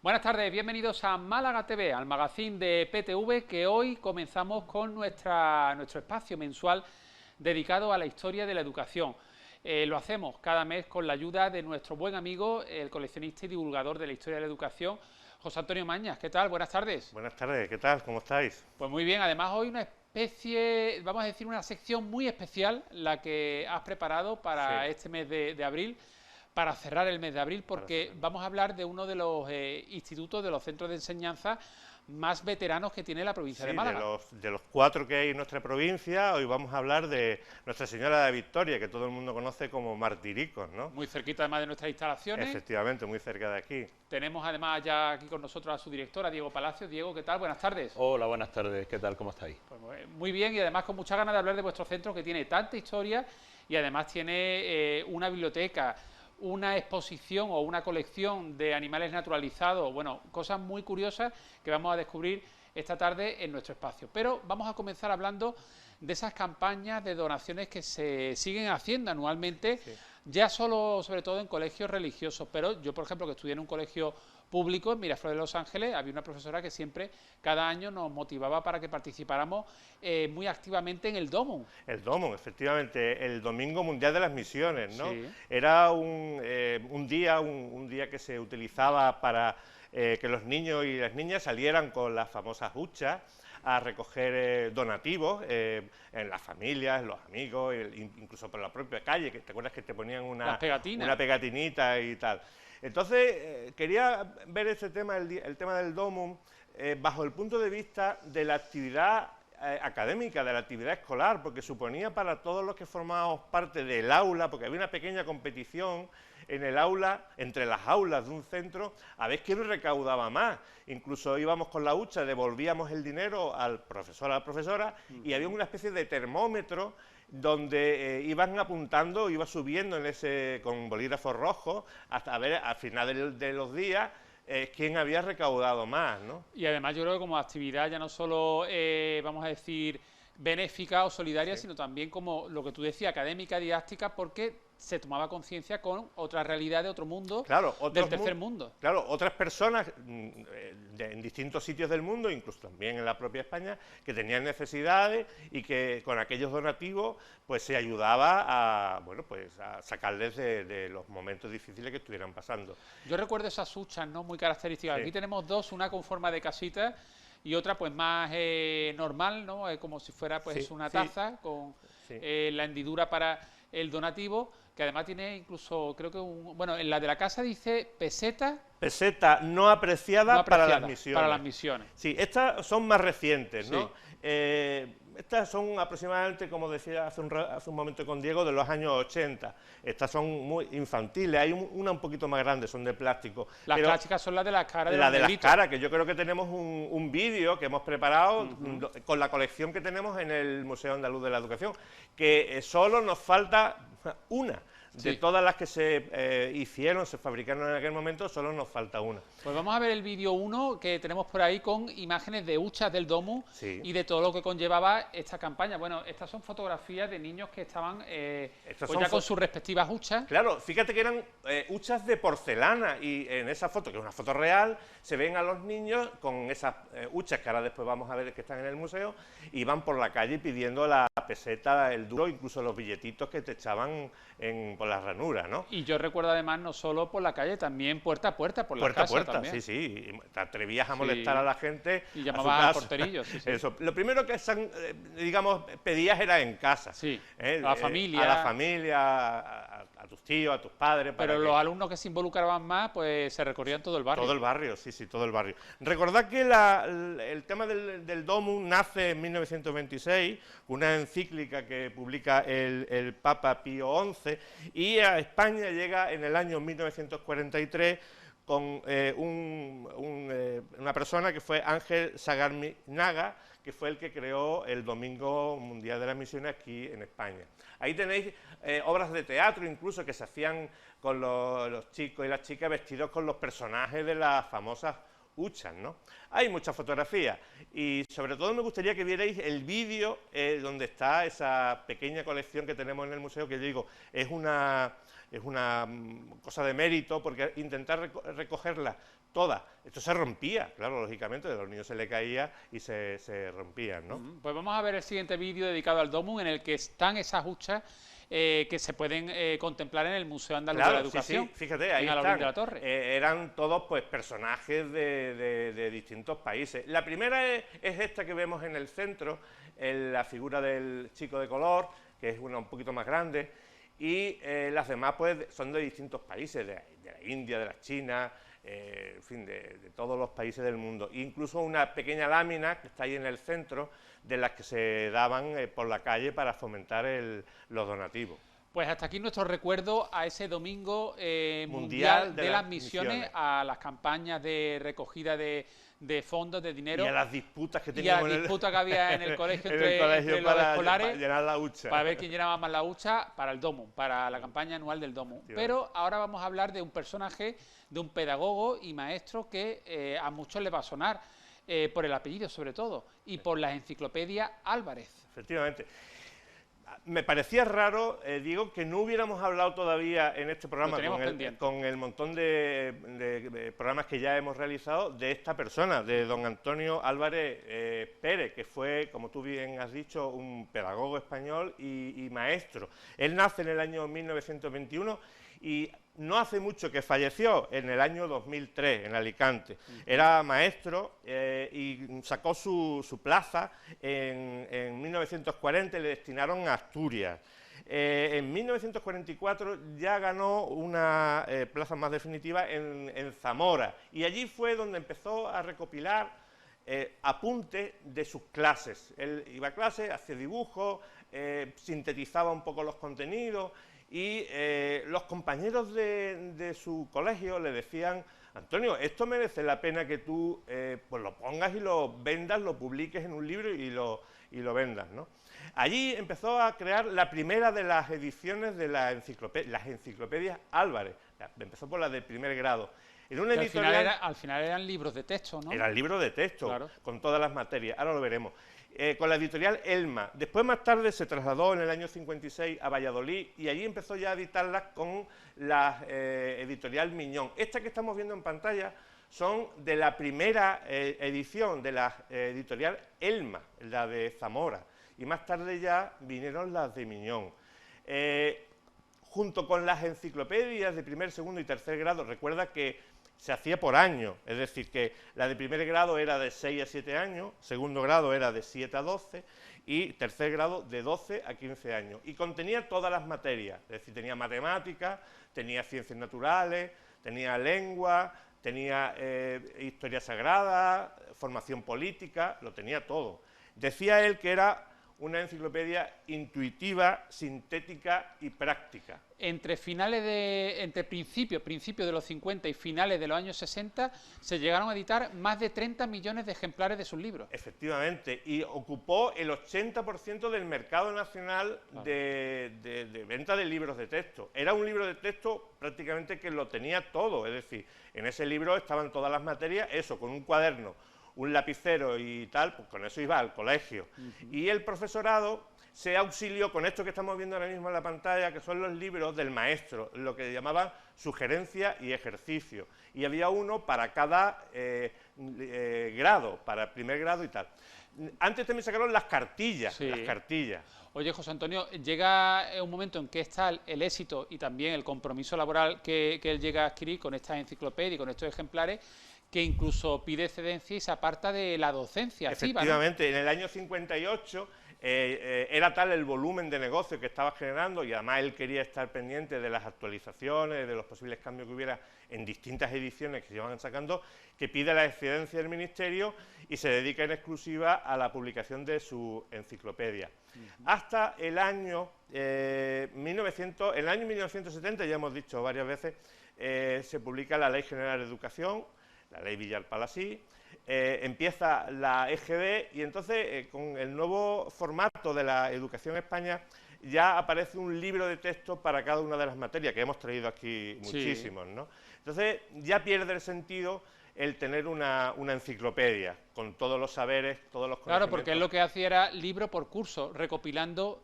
Buenas tardes, bienvenidos a Málaga TV, al magazine de PTV, que hoy comenzamos con nuestro espacio mensual dedicado a la historia de la educación. Lo hacemos cada mes con la ayuda de nuestro buen amigo, el coleccionista y divulgador de la historia de la educación, José Antonio Mañas. ¿Qué tal? Buenas tardes. Buenas tardes, ¿qué tal? ¿Cómo estáis? Pues muy bien, además hoy una especie, vamos a decir, una sección muy especial, la que has preparado para este mes de abril, para cerrar el mes de abril, porque vamos a hablar de uno de los institutos, de los centros de enseñanza más veteranos que tiene la provincia de Málaga. De los 4 que hay en nuestra provincia, hoy vamos a hablar de Nuestra Señora de la Victoria, que todo el mundo conoce como Martiricos, ¿no? Muy cerquita además de nuestras instalaciones. Efectivamente, muy cerca de aquí. Tenemos además ya aquí con nosotros a su directora, Diego Palacios. Diego, ¿qué tal? Buenas tardes. Hola, buenas tardes, ¿qué tal? ¿Cómo estáis? Pues muy bien, y además con muchas ganas de hablar de vuestro centro, que tiene tanta historia y además tiene una biblioteca, una exposición o una colección de animales naturalizados, bueno, cosas muy curiosas que vamos a descubrir esta tarde en nuestro espacio. Pero vamos a comenzar hablando de esas campañas de donaciones que se siguen haciendo anualmente, ya sobre todo en colegios religiosos, pero yo, por ejemplo, que estudié en un colegio público en Miraflores de Los Ángeles, había una profesora que siempre, cada año, nos motivaba para que participáramos muy activamente en el DOMUN. El DOMUN, efectivamente, el Domingo Mundial de las Misiones, ¿no? Sí. Era un día que se utilizaba para que los niños y las niñas salieran con las famosas huchas a recoger donativos en las familias, en los amigos, incluso por la propia calle, que te acuerdas que te ponían una pegatinita y tal. Entonces, quería ver este tema, el tema del DOMUN, bajo el punto de vista de la actividad académica, de la actividad escolar, porque suponía para todos los que formábamos parte del aula, porque había una pequeña competición en el aula, entre las aulas de un centro, a ver quién recaudaba más. Incluso íbamos con la hucha, devolvíamos el dinero al profesor, a la profesora, y había una especie de termómetro donde iban apuntando, iba subiendo con bolígrafos rojos, hasta ver al final de los días quién había recaudado más, ¿no? Y además yo creo que como actividad ya no solo, vamos a decir, benéfica o solidaria, sino también como lo que tú decías, académica, didáctica, porque se tomaba conciencia con otra realidad de otro mundo, del tercer mundo. Claro, otras personas en distintos sitios del mundo, incluso también en la propia España, que tenían necesidades y que con aquellos donativos pues se ayudaba a sacarles de los momentos difíciles que estuvieran pasando. Yo recuerdo esas huchas, ¿no?, muy características. Sí. Aquí tenemos dos, una con forma de casita y otra pues más normal, ¿no? Como si fuera pues una taza con la hendidura para el donativo, que además tiene incluso, creo que bueno, en la de la casa dice peseta. Peseta no apreciada para las misiones. Para las misiones. Sí, estas son más recientes, ¿no? Estas son aproximadamente, como decía hace un momento con Diego, de los años 80. Estas son muy infantiles, hay una un poquito más grande, son de plástico. Las clásicas son las de las caras. Las de las caras, que yo creo que tenemos un vídeo que hemos preparado con la colección que tenemos en el Museo Andaluz de la Educación, que solo nos falta una. De todas las que se hicieron, se fabricaron en aquel momento, solo nos falta una. Pues vamos a ver el vídeo 1 que tenemos por ahí con imágenes de huchas del DOMUN y de todo lo que conllevaba esta campaña. Bueno, estas son fotografías de niños que estaban pues ya con sus respectivas huchas. Claro, fíjate que eran huchas de porcelana y en esa foto, que es una foto real, se ven a los niños con esas huchas que ahora después vamos a ver que están en el museo y van por la calle pidiendo la peseta, el duro, incluso los billetitos que te echaban por las ranuras, ¿no? Y yo recuerdo además no solo por la calle, también puerta a puerta, por la casa puerta, también. Sí, te atrevías a molestar a la gente. Y llamabas al porterillo, Eso. Lo primero que digamos, pedías era en casa. A la familia. A la familia, a tus tíos, a tus padres. Pero los alumnos que se involucraban más, pues se recorrían todo el barrio. Todo el barrio, sí, todo el barrio. Recordad que el tema del DOMUN nace en 1926, una encíclica que publica el Papa Pío XI, y a España llega en el año 1943 con una persona que fue Ángel Sagarminaga, que fue el que creó el Domingo Mundial de las Misiones aquí en España. Ahí tenéis obras de teatro incluso que se hacían con los chicos y las chicas vestidos con los personajes de las famosas huchas, ¿no? Hay muchas fotografías y sobre todo me gustaría que vierais el vídeo donde está esa pequeña colección que tenemos en el museo, que yo digo, es una es una cosa de mérito, porque intentar recogerlas todas, esto se rompía, claro, lógicamente, a los niños se le caía y se rompían, ¿no? Pues vamos a ver el siguiente vídeo dedicado al Domus, en el que están esas huchas que se pueden contemplar en el Museo Andaluz de la Educación. Sí, fíjate, ahí en están. De la Torre. Eran todos pues personajes de distintos países. La primera es esta que vemos en el centro, la figura del chico de color, que es una un poquito más grande, y las demás pues son de distintos países, de la India, de la China, en fin, de todos los países del mundo. Incluso una pequeña lámina que está ahí en el centro, de las que se daban por la calle para fomentar los donativos. Pues hasta aquí nuestro recuerdo a ese domingo mundial de las misiones, a las campañas de recogida de fondos, de dinero. Y a las disputas que teníamos. Y a las disputas que había en el colegio entre los escolares. Para llenar la hucha. Para ver quién llenaba más la hucha para el Domus, para la campaña anual del Domus. Pero ahora vamos a hablar de un personaje, de un pedagogo y maestro que a muchos les va a sonar, por el apellido sobre todo, y por las enciclopedias Álvarez. Efectivamente. Me parecía raro, Diego, que no hubiéramos hablado todavía en este programa con el montón de programas que ya hemos realizado de esta persona, de don Antonio Álvarez Pérez, que fue, como tú bien has dicho, un pedagogo español y maestro. Él nace en el año 1921 y no hace mucho que falleció, en el año 2003, en Alicante. Era maestro y sacó su plaza en 1940 y le destinaron a Asturias. En 1944 ya ganó una plaza más definitiva en Zamora, y allí fue donde empezó a recopilar apuntes de sus clases. Él iba a clase, hacía dibujos, sintetizaba un poco los contenidos, y los compañeros de su colegio le decían: Antonio, esto merece la pena que tú pues lo pongas y lo vendas, lo publiques en un libro y lo vendas, ¿no? Allí empezó a crear la primera de las ediciones de las enciclopedias Álvarez. Empezó por la de primer grado. En una editorial, al final eran libros de texto, ¿no? Eran libros de texto, claro, con todas las materias, ahora lo veremos. Con la editorial Elma. Después, más tarde, se trasladó en el año 56 a Valladolid y allí empezó ya a editarlas con la editorial Miñón. Estas que estamos viendo en pantalla son de la primera edición de la editorial Elma, la de Zamora, y más tarde ya vinieron las de Miñón. Junto con las enciclopedias de primer, segundo y tercer grado, recuerda que se hacía por año, es decir, que la de primer grado era de 6 a 7 años, segundo grado era de 7 a 12 y tercer grado de 12 a 15 años. Y contenía todas las materias, es decir, tenía matemáticas, tenía ciencias naturales, tenía lengua, tenía historia sagrada, formación política, lo tenía todo. Decía él que era una enciclopedia intuitiva, sintética y práctica. Entre principios de los 50 y finales de los años 60 se llegaron a editar más de 30 millones de ejemplares de sus libros. Efectivamente, y ocupó el 80% del mercado nacional de venta de libros de texto. Era un libro de texto prácticamente que lo tenía todo, es decir, en ese libro estaban todas las materias, eso, con un cuaderno, un lapicero y tal, pues con eso iba al colegio. Y el profesorado se auxilió con esto que estamos viendo ahora mismo en la pantalla, que son los libros del maestro, lo que llamaban sugerencia y ejercicio. Y había uno para cada grado, para primer grado y tal. Antes también sacaron las cartillas, sí. Las cartillas. Oye, José Antonio, llega un momento en que está el éxito y también el compromiso laboral que él llega a adquirir con estas enciclopedias y con estos ejemplares, que incluso pide excedencia y se aparta de la docencia activa, ¿no? Efectivamente, en el año 58 era tal el volumen de negocio que estaba generando, y además él quería estar pendiente de las actualizaciones, de los posibles cambios que hubiera en distintas ediciones que se iban sacando, que pide la excedencia del Ministerio y se dedica en exclusiva a la publicación de su enciclopedia. Hasta el año 1970, ya hemos dicho varias veces, se publica la Ley General de Educación, la Ley Villar-Palasí, empieza la EGB y entonces con el nuevo formato de la educación en España ya aparece un libro de texto para cada una de las materias, que hemos traído aquí muchísimos, ¿no? Entonces ya pierde el sentido el tener una enciclopedia con todos los saberes, todos los conocimientos. Claro, porque él lo que hacía era libro por curso, recopilando,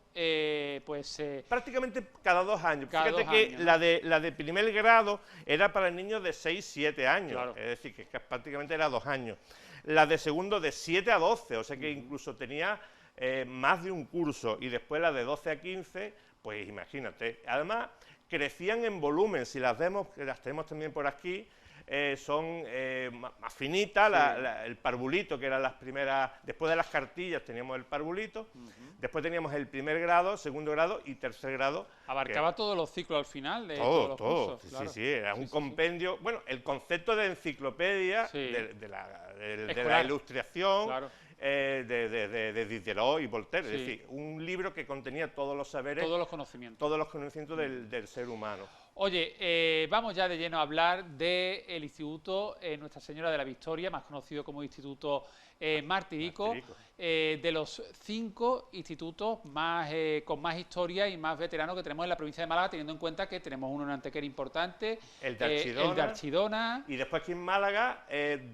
prácticamente cada 2 años. Cada Fíjate 2 que años, ¿no? la de primer grado era para niños de 6, 7 años, Claro. es decir, que prácticamente era 2 años. La de segundo de 7 a 12, o sea que incluso tenía más de un curso, y después la de 12 a 15, pues imagínate. Además, crecían en volumen, si las vemos, que las tenemos también por aquí, son más finitas, el parvulito, que eran las primeras, después de las cartillas teníamos el parvulito, después teníamos el primer grado, segundo grado y tercer grado. abarcaba todos los ciclos al final de Todo, todos los todo, cursos. sí, Claro. sí, era un compendio. Bueno, el concepto de enciclopedia, Sí. de la Escolar. ilustración, Claro. de Diderot y Voltaire, Sí. es decir, un libro que contenía todos los saberes, Todos los conocimientos. todos los conocimientos del ser humano. Oye, vamos ya de lleno a hablar del Instituto Nuestra Señora de la Victoria, más conocido como Instituto Martirico, Martirico. de los 5 institutos con más historia y más veteranos que tenemos en la provincia de Málaga, teniendo en cuenta que tenemos uno en Antequera importante, El de Archidona. el de Archidona. Y después aquí en Málaga,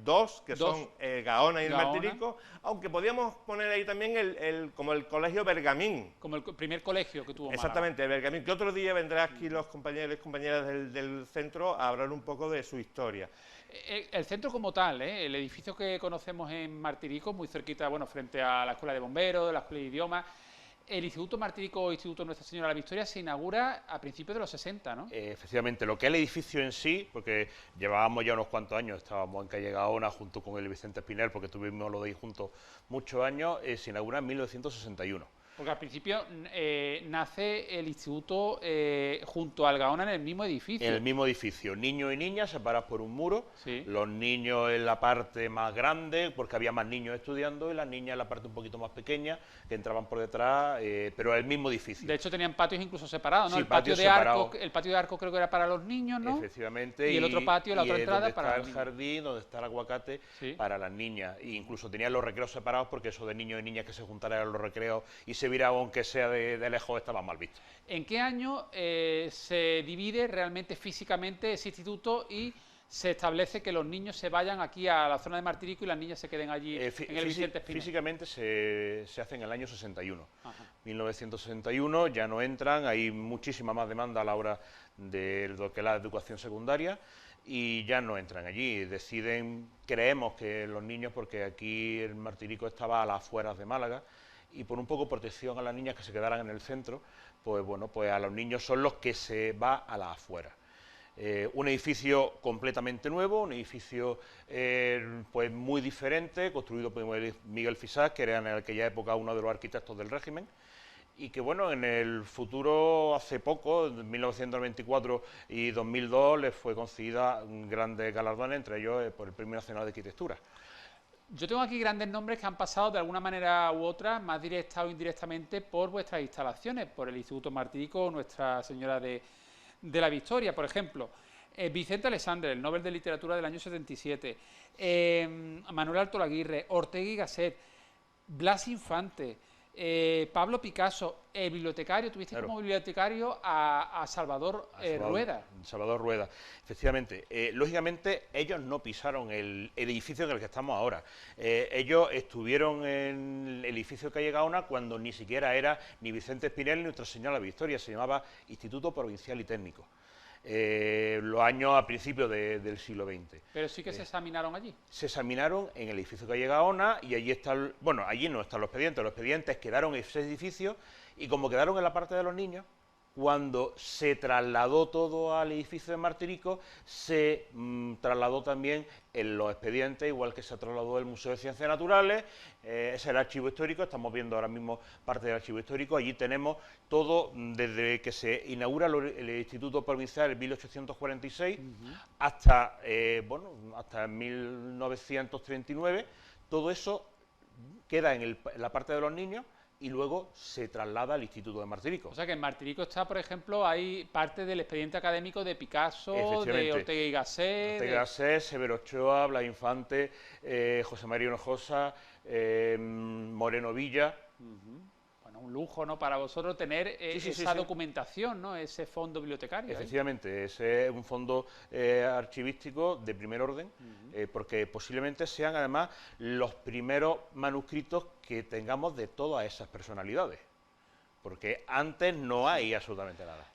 dos, que Dos. son Gaona y el Gaona. Martirico, aunque podíamos poner ahí también como el Colegio Bergamín. Como el primer colegio que tuvo Málaga. Exactamente, el Bergamín, que otro día vendrán aquí los compañeros y compañeras del centro a hablar un poco de su historia. El centro como tal, el edificio que conocemos en Martirico, muy cerquita, bueno, frente a la Escuela de Bomberos, la Escuela de Idiomas, el Instituto Martirico o Instituto Nuestra Señora de la Victoria se inaugura a principios de los 60, ¿no? Efectivamente, lo que es el edificio en sí, porque llevábamos ya unos cuantos años, estábamos en calle Gaona junto con el Vicente Espinel, porque tuvimos lo de ahí juntos muchos años, se inaugura en 1961. Porque al principio nace el instituto junto al Gaona en el mismo edificio. En el mismo edificio, niños y niñas separados por un muro, Sí. los niños en la parte más grande, porque había más niños estudiando, y las niñas en la parte un poquito más pequeña, que entraban por detrás, pero el mismo edificio. De hecho tenían patios incluso separados, ¿no? Sí, el patio patios de arco, separados. el patio de arco creo que era para los niños, ¿no? Efectivamente. Y el otro patio, la otra es entrada donde para está los el niños. jardín, donde está el aguacate, Sí. para las niñas. E incluso tenían los recreos separados, porque eso de niños y niñas que se juntaran en los recreos y se viera aunque sea de lejos estaba mal visto. ¿En qué año se divide realmente físicamente ese instituto y se establece que los niños se vayan aquí a la zona de Martirico y las niñas se queden allí en el Vicente Espinel? Físicamente se hace en el año 61. Ajá. 1961 ya no entran, hay muchísima más demanda a la hora de lo que es la educación secundaria y ya no entran allí. Creemos que los niños, porque aquí el Martirico estaba a las afueras de Málaga, y por un poco protección a las niñas que se quedaran en el centro, pues bueno, pues a los niños son los que se va a las afueras. Un edificio completamente nuevo, un edificio pues muy diferente, construido por Miguel Fisás, que era en aquella época uno de los arquitectos del régimen, y que bueno, en el futuro, hace poco, en 1994 y 2002, les fue concedida grandes galardones, entre ellos por el Premio Nacional de Arquitectura. Yo tengo aquí grandes nombres que han pasado de alguna manera u otra, más directa o indirectamente, por vuestras instalaciones, por el Instituto Martirico o Nuestra Señora de la Victoria. Por ejemplo, Vicente Alexandre, el Nobel de Literatura del año 77, Manuel Alto Laguirre, Ortega y Gasset, Blas Infante, Pablo Picasso, el bibliotecario, tuviste Claro. como bibliotecario a Salvador Rueda. Salvador Rueda, efectivamente. Lógicamente, ellos no pisaron el edificio en el que estamos ahora. Ellos estuvieron en el edificio Calle Gaona cuando ni siquiera era ni Vicente Espinel ni Nuestra Señora de la Victoria, se llamaba Instituto Provincial y Técnico. Los años a principios del siglo XX. Pero sí que se examinaron allí. Se examinaron en el edificio Calle Gaona y allí está, bueno, allí no están los expedientes quedaron en ese edificio y como quedaron en la parte de los niños, cuando se trasladó todo al edificio de Martirico, se trasladó también en los expedientes, igual que se trasladó el Museo de Ciencias Naturales, ese es el archivo histórico, estamos viendo ahora mismo parte del archivo histórico, allí tenemos todo, desde que se inaugura el Instituto Provincial en 1846 hasta, hasta 1939, todo eso queda en la parte de los niños, y luego se traslada al Instituto de Martirico. O sea que en Martirico está, por ejemplo, hay parte del expediente académico de Picasso, de Ortega y Gasset. Ortega y Gasset, Severo Ochoa, Blas Infante, José María Hinojosa, Moreno Villa. bueno, un lujo, ¿no?, para vosotros tener esa documentación, ¿no?, ese fondo bibliotecario. Efectivamente, ese es un fondo archivístico de primer orden, porque posiblemente sean además los primeros manuscritos que tengamos de todas esas personalidades, porque antes no hay absolutamente nada.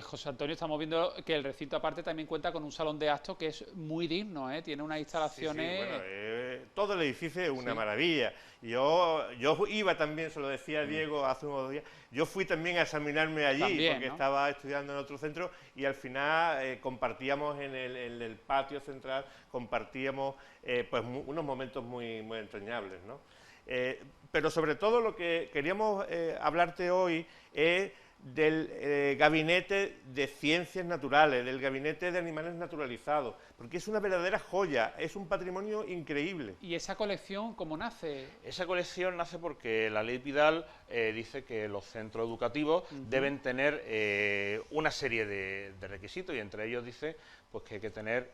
José Antonio, estamos viendo que el recinto aparte también cuenta con un salón de actos que es muy digno, tiene unas instalaciones... Sí, bueno, todo el edificio es una maravilla. Yo iba también, se lo decía Diego hace unos días, yo fui también a examinarme allí, también, porque estaba estudiando en otro centro y al final compartíamos en el patio central, compartíamos pues unos momentos muy entrañables, ¿no? Pero sobre todo lo que queríamos hablarte hoy es del gabinete de ciencias naturales, del gabinete de animales naturalizados, porque es una verdadera joya, es un patrimonio increíble. ¿Y esa colección cómo nace? Esa colección nace porque la ley Pidal dice que los centros educativos deben tener una serie de requisitos, y entre ellos dice pues, que hay que tener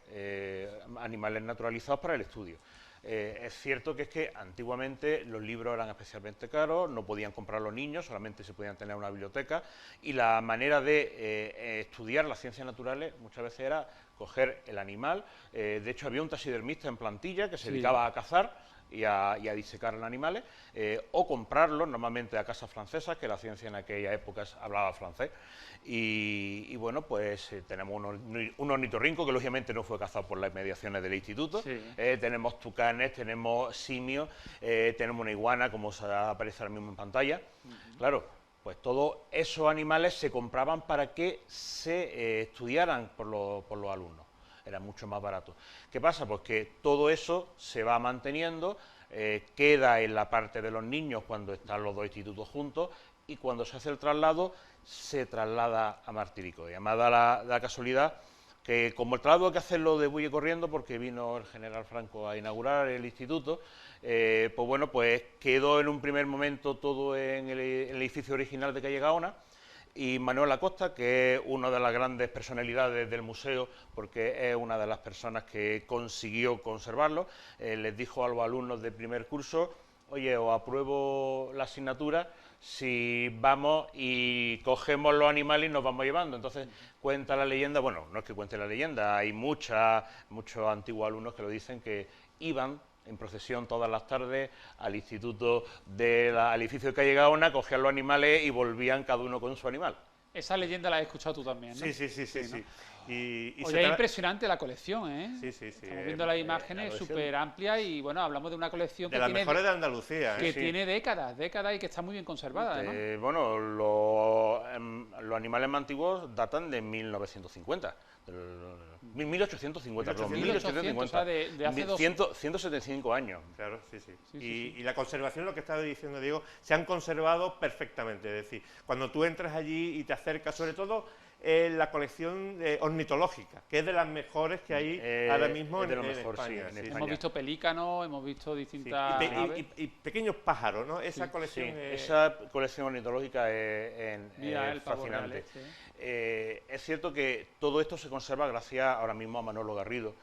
animales naturalizados para el estudio. Es cierto que es que antiguamente los libros eran especialmente caros, no podían comprar los niños, solamente se podían tener una biblioteca, y la manera de estudiar las ciencias naturales muchas veces era coger el animal. De hecho había un taxidermista en plantilla que se dedicaba a cazar y a disecar los animales, o comprarlos normalmente a casas francesas, que la ciencia en aquella época hablaba francés. Y bueno, pues tenemos un ornitorrinco que lógicamente no fue cazado por las inmediaciones del instituto, tenemos tucanes, tenemos simios, tenemos una iguana, como aparece ahora mismo en pantalla. Claro, pues todos esos animales se compraban para que se estudiaran por los alumnos. Era mucho más barato. ¿Qué pasa? Pues que todo eso se va manteniendo, queda en la parte de los niños cuando están los dos institutos juntos, y cuando se hace el traslado, se traslada a Martirico. Y además da la casualidad que, como el traslado hay que hacerlo de bulle corriendo, porque vino el general Franco a inaugurar el instituto, pues bueno, pues quedó en un primer momento todo en el edificio original de calle Gaona. Y Manuel Acosta, que es una de las grandes personalidades del museo, porque es una de las personas que consiguió conservarlo, les dijo a los alumnos de primer curso: oye, os apruebo la asignatura si vamos y cogemos los animales y nos vamos llevando. Entonces cuenta la leyenda, bueno, no es que cuente la leyenda, hay muchos antiguos alumnos que lo dicen, que iban en procesión todas las tardes al instituto al edificio de calle Gaona, cogían los animales y volvían cada uno con su animal. Esa leyenda la has escuchado tú también, ¿no? Sí. Oye, es impresionante la colección, ¿eh? Sí. Estamos viendo las imágenes, súper amplia, y bueno, hablamos de una colección de las mejores de Andalucía, que tiene décadas y que está muy bien conservada, ¿no? Bueno, los animales más antiguos datan de 1950. 1850, perdón, 1850, o sea, de hace 175 años. Claro, sí. Y la conservación, lo que estaba diciendo Diego, se han conservado perfectamente. Es decir, cuando tú entras allí y te acercas, sobre todo la colección ornitológica, que es de las mejores que hay ahora mismo en España. Hemos visto pelícanos, hemos visto distintas y pequeños pájaros, ¿no? Esa colección esa colección ornitológica es fascinante. Es cierto que todo esto se conserva gracias ahora mismo a Manolo Garrido,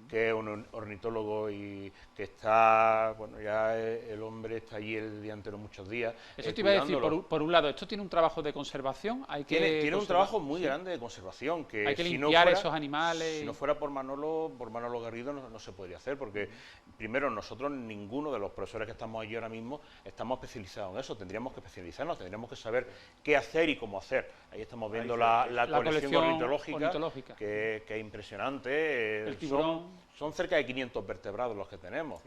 que es un ornitólogo y que está, bueno, ya el hombre está allí el día entero muchos días. Eso te iba a decir, por un lado, esto tiene un trabajo de conservación, tiene un trabajo muy grande de conservación, que hay que limpiar esos animales. Si no fuera por Manolo Garrido no se podría hacer, porque primero nosotros, ninguno de los profesores que estamos allí ahora mismo, estamos especializados en eso. Tendríamos que especializarnos, tendríamos que saber qué hacer y cómo hacer. Ahí estamos viendo la colección ornitológica. Que es impresionante. El tiburón. Son cerca de 500 vertebrados los que tenemos.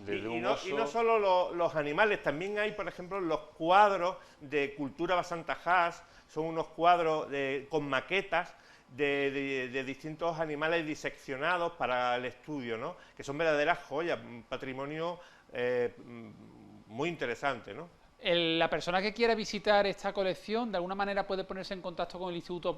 Y no solo los animales, también hay, por ejemplo, los cuadros de Cultura Basanta Haas. Son unos cuadros con maquetas de distintos animales diseccionados para el estudio, ¿no? Que son verdaderas joyas, un patrimonio muy interesante, ¿no? La persona que quiera visitar esta colección, ¿de alguna manera puede ponerse en contacto con el instituto?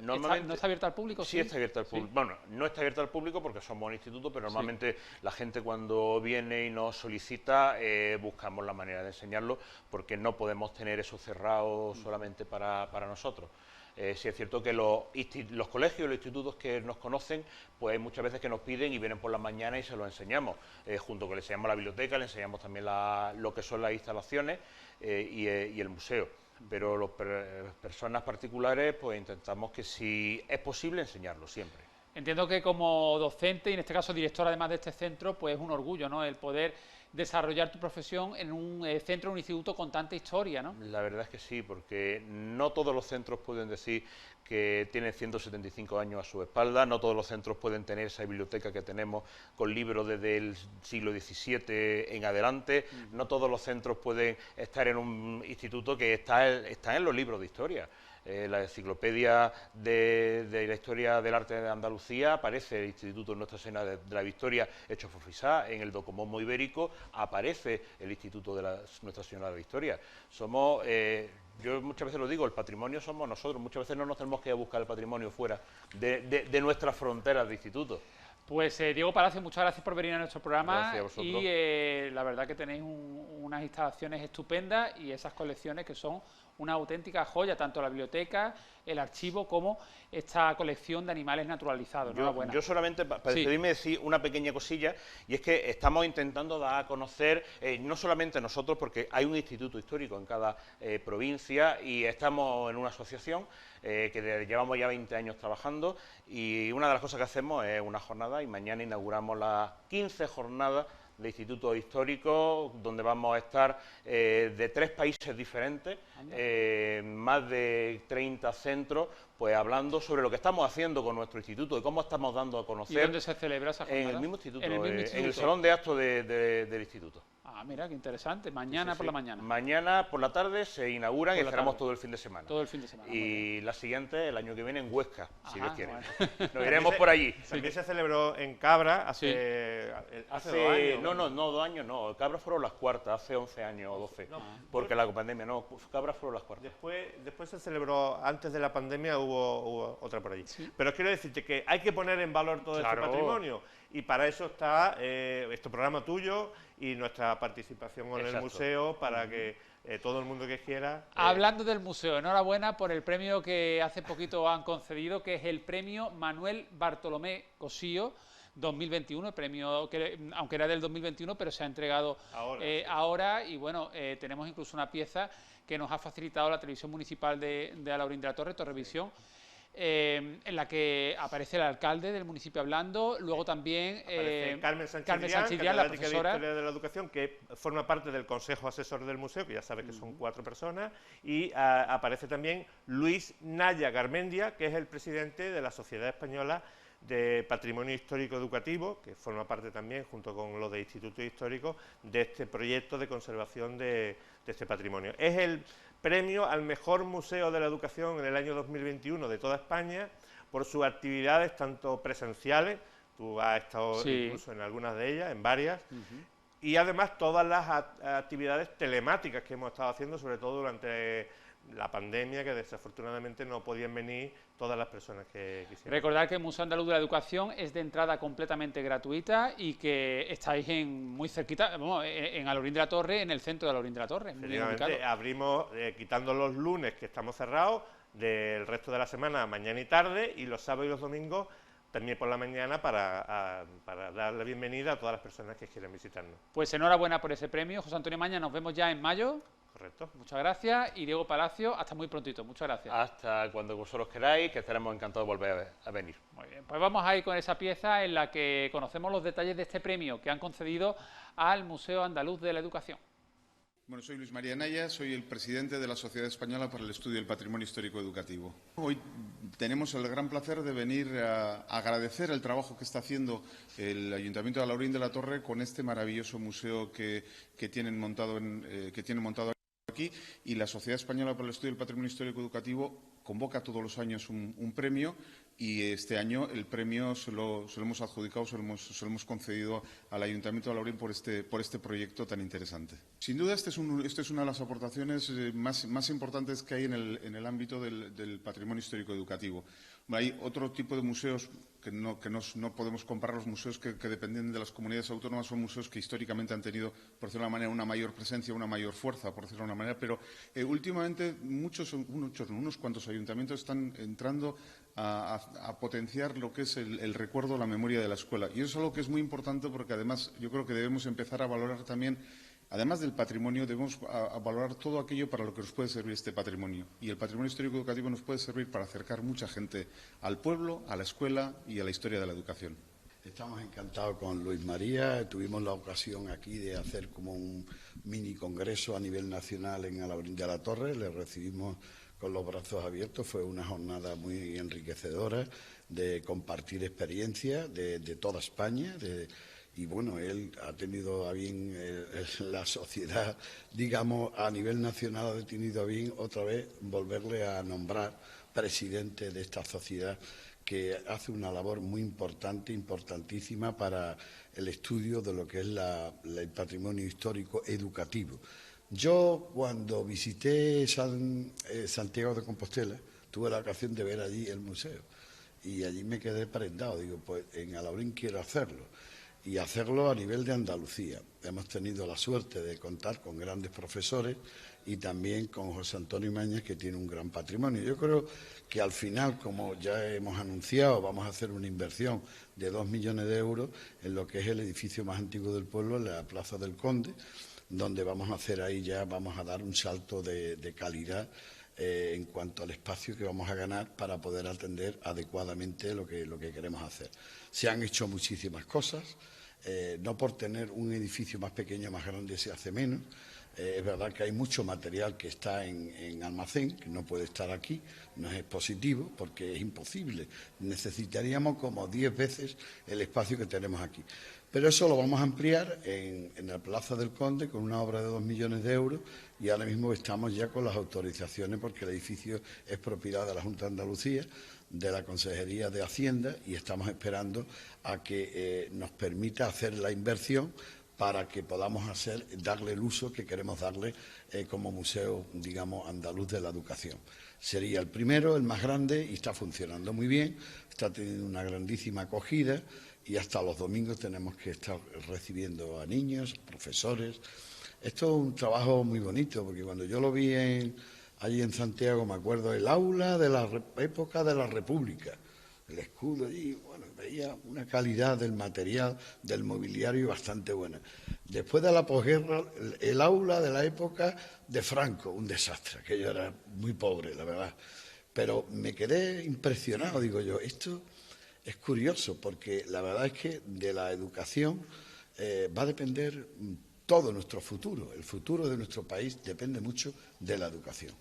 Normalmente, ¿No está abierta al público? Sí, está abierta al público. Bueno, no está abierta al público porque somos un instituto, pero normalmente la gente, cuando viene y nos solicita, buscamos la manera de enseñarlo, porque no podemos tener eso cerrado solamente para nosotros. Sí es cierto que los colegios y los institutos que nos conocen, pues hay muchas veces que nos piden y vienen por la mañana y se lo enseñamos. Junto con le enseñamos la biblioteca, le enseñamos también lo que son las instalaciones. y el museo. Pero las personas particulares, pues intentamos que si es posible enseñarlo siempre. Entiendo que como docente y en este caso director además de este centro, pues es un orgullo, ¿no?, el poder desarrollar tu profesión en un centro, un instituto con tanta historia, ¿no? La verdad es que sí, porque no todos los centros pueden decir que tienen 175 años a su espalda, no todos los centros pueden tener esa biblioteca que tenemos con libros desde el siglo XVII en adelante, no todos los centros pueden estar en un instituto que está en los libros de historia. La enciclopedia de la historia del arte de Andalucía aparece el Instituto Nuestra Señora de la Victoria hecho por Fisá, en el Docomomo Ibérico aparece el Instituto de Nuestra Señora de la Victoria. Somos, yo muchas veces lo digo, el patrimonio somos nosotros, muchas veces no nos tenemos que ir a buscar el patrimonio fuera de nuestras fronteras de instituto. Pues Diego Palacio, muchas gracias por venir a nuestro programa. Gracias a vosotros. Y la verdad que tenéis unas instalaciones estupendas y esas colecciones que son una auténtica joya, tanto la biblioteca, el archivo, como esta colección de animales naturalizados. Yo solamente, para despedirme, decir una pequeña cosilla, y es que estamos intentando dar a conocer, no solamente nosotros, porque hay un instituto histórico en cada provincia y estamos en una asociación que llevamos ya 20 años trabajando, y una de las cosas que hacemos es una jornada, y mañana inauguramos las 15 jornadas de institutos históricos, donde vamos a estar de 3 países diferentes, más de 30 centros, pues hablando sobre lo que estamos haciendo con nuestro instituto y cómo estamos dando a conocer. ¿Y dónde se celebra esa jornada? En el mismo instituto, ¿En el mismo instituto? En el salón de actos del instituto. Ah, mira, qué interesante. Mañana por la mañana. Mañana por la tarde se inauguran y cerramos todo el fin de semana. Todo el fin de semana. Y la siguiente, el año que viene, en Huesca, si Dios quiere. Bueno. Nos iremos por allí. También se celebró en Cabra hace 2 años. No, 2 años no. Cabra fueron las cuartas, hace 11 años o 12. Porque la pandemia, no, Cabra fueron las cuartas. Después se celebró, antes de la pandemia hubo otra por allí. Sí. Pero quiero decirte que hay que poner en valor todo este patrimonio. Y para eso está este programa tuyo y nuestra participación en el museo, para que todo el mundo que quiera... Hablando del museo, enhorabuena por el premio que hace poquito han concedido, que es el premio Manuel Bartolomé Cosío 2021, el premio que, aunque era del 2021, pero se ha entregado ahora, y bueno, tenemos incluso una pieza que nos ha facilitado la Televisión Municipal de Alaurín de la Torre, Torrevisión, en la que aparece el alcalde del municipio hablando, luego también Carmen Sánchez Dián, la profesora de Historia de la Educación, que forma parte del Consejo Asesor del Museo, que ya sabes que son 4 personas, y aparece también Luis Naya Garmendia, que es el presidente de la Sociedad Española de Patrimonio Histórico Educativo, que forma parte también, junto con los de Institutos Históricos, de este proyecto de conservación de este patrimonio. Es el premio al mejor museo de la educación en el año 2021 de toda España, por sus actividades tanto presenciales, tú has estado incluso en algunas de ellas, en varias, y además todas las actividades telemáticas que hemos estado haciendo, sobre todo durante la pandemia, que desafortunadamente no podían venir todas las personas que quisieran. Recordar que el Museo Andaluz de la Educación es de entrada completamente gratuita y que estáis muy cerquita, en Alaurín de la Torre, en el centro de Alaurín de la Torre. Efectivamente, abrimos quitando los lunes, que estamos cerrados, del resto de la semana, mañana y tarde, y los sábados y los domingos también por la mañana, para dar la bienvenida a todas las personas que quieran visitarnos. Pues enhorabuena por ese premio, José Antonio Maña, nos vemos ya en mayo. Correcto. Muchas gracias, y Diego Palacio, hasta muy prontito. Muchas gracias. Hasta cuando vosotros queráis, que estaremos encantados de volver a venir. Muy bien, pues vamos a ir con esa pieza en la que conocemos los detalles de este premio que han concedido al Museo Andaluz de la Educación. Bueno, soy Luis María Naya, soy el presidente de la Sociedad Española para el Estudio del Patrimonio Histórico Educativo. Hoy tenemos el gran placer de venir a agradecer el trabajo que está haciendo el Ayuntamiento de Alaurín de la Torre con este maravilloso museo que tienen montado aquí, y la Sociedad Española para el Estudio del Patrimonio Histórico Educativo convoca todos los años un premio, y este año el premio se lo hemos adjudicado, se lo hemos concedido al Ayuntamiento de Alaurín por este proyecto tan interesante. Sin duda, esta es una de las aportaciones más importantes que hay en el ámbito del patrimonio histórico educativo. Hay otro tipo de museos que no podemos comparar. Los museos que dependen de las comunidades autónomas son museos que históricamente han tenido, por decirlo de una manera, una mayor presencia, una mayor fuerza, por decirlo de una manera, pero últimamente unos cuantos ayuntamientos están entrando a potenciar lo que es el recuerdo, la memoria de la escuela. Y eso es algo que es muy importante, porque además yo creo que debemos empezar a valorar también Además del patrimonio, debemos valorar todo aquello para lo que nos puede servir este patrimonio. Y el patrimonio histórico educativo nos puede servir para acercar mucha gente al pueblo, a la escuela y a la historia de la educación. Estamos encantados con Luis María. Tuvimos la ocasión aquí de hacer como un mini congreso a nivel nacional en Alhaurín de la Torre. Le recibimos con los brazos abiertos. Fue una jornada muy enriquecedora de compartir experiencias de toda España. Y bueno, él ha tenido a bien, la sociedad, digamos, a nivel nacional ha tenido a bien otra vez volverle a nombrar presidente de esta sociedad que hace una labor muy importante, importantísima para el estudio de lo que es el patrimonio histórico educativo. Yo, cuando visité Santiago de Compostela, tuve la ocasión de ver allí el museo y allí me quedé prendado. Digo, pues en Alhaurín quiero hacerlo y hacerlo a nivel de Andalucía. Hemos tenido la suerte de contar con grandes profesores y también con José Antonio Mañas, que tiene un gran patrimonio. Yo creo que al final, como ya hemos anunciado, vamos a hacer una inversión de 2 millones de euros en lo que es el edificio más antiguo del pueblo, en la Plaza del Conde, donde vamos a hacer ahí ya, vamos a dar un salto de calidad en cuanto al espacio que vamos a ganar para poder atender adecuadamente lo que queremos hacer. Se han hecho muchísimas cosas, no por tener un edificio más pequeño o más grande se hace menos. Es verdad que hay mucho material que está en almacén, que no puede estar aquí, no es expositivo, porque es imposible. Necesitaríamos como 10 veces el espacio que tenemos aquí. Pero eso lo vamos a ampliar en la Plaza del Conde con una obra de 2 millones de euros y ahora mismo estamos ya con las autorizaciones porque el edificio es propiedad de la Junta de Andalucía, de la Consejería de Hacienda y estamos esperando a que nos permita hacer la inversión para que podamos darle el uso que queremos darle como museo, digamos, andaluz de la educación. Sería el primero, el más grande, y está funcionando muy bien, está teniendo una grandísima acogida y hasta los domingos tenemos que estar recibiendo a niños, profesores. Esto es un trabajo muy bonito, porque cuando yo lo vi allí en Santiago, me acuerdo, el aula de la época de la República, el escudo allí, bueno, veía una calidad del material, del mobiliario bastante buena. Después de la posguerra, el aula de la época de Franco, un desastre, aquello era muy pobre, la verdad. Pero me quedé impresionado, digo yo, esto es curioso, porque la verdad es que de la educación va a depender todo nuestro futuro. El futuro de nuestro país depende mucho de la educación.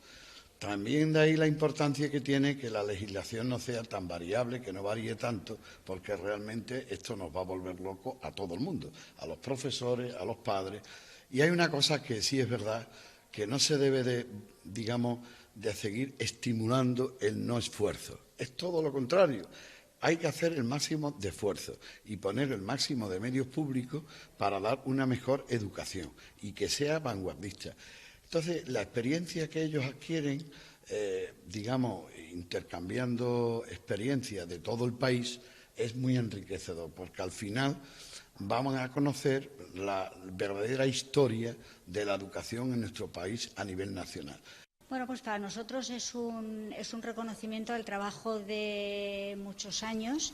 También de ahí la importancia que tiene que la legislación no sea tan variable, que no varíe tanto, porque realmente esto nos va a volver locos a todo el mundo, a los profesores, a los padres. Y hay una cosa que sí es verdad, que no se debe de, digamos, de seguir estimulando el no esfuerzo. Es todo lo contrario. Hay que hacer el máximo de esfuerzo y poner el máximo de medios públicos para dar una mejor educación y que sea vanguardista. Entonces, la experiencia que ellos adquieren, digamos, intercambiando experiencias de todo el país, es muy enriquecedor, porque al final vamos a conocer la verdadera historia de la educación en nuestro país a nivel nacional. Bueno, pues para nosotros es un reconocimiento al trabajo de muchos años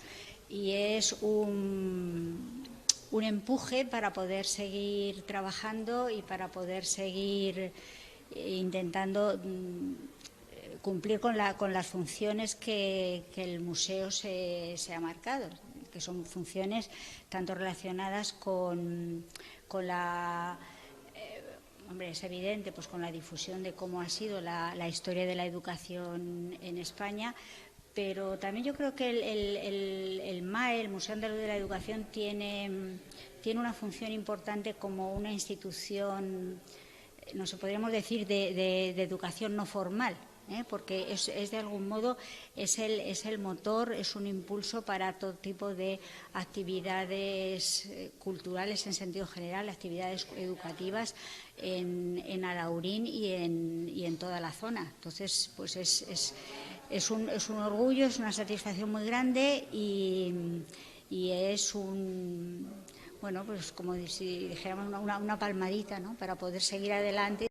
y es un empuje para poder seguir trabajando y para poder seguir intentando cumplir con las funciones que el museo se ha marcado, que son funciones tanto relacionadas con la... Hombre, es evidente, pues con la difusión de cómo ha sido la historia de la educación en España, pero también yo creo que el MAE, el Museo Andaluz de la Educación, tiene una función importante como una institución, no sé, podríamos decir, de educación no formal, porque es de algún modo es el motor, es un impulso para todo tipo de actividades culturales en sentido general, actividades educativas en Alhaurín y en toda la zona. Entonces, pues es un orgullo, es una satisfacción muy grande y es bueno, pues como si dijéramos una palmadita, ¿no?, para poder seguir adelante.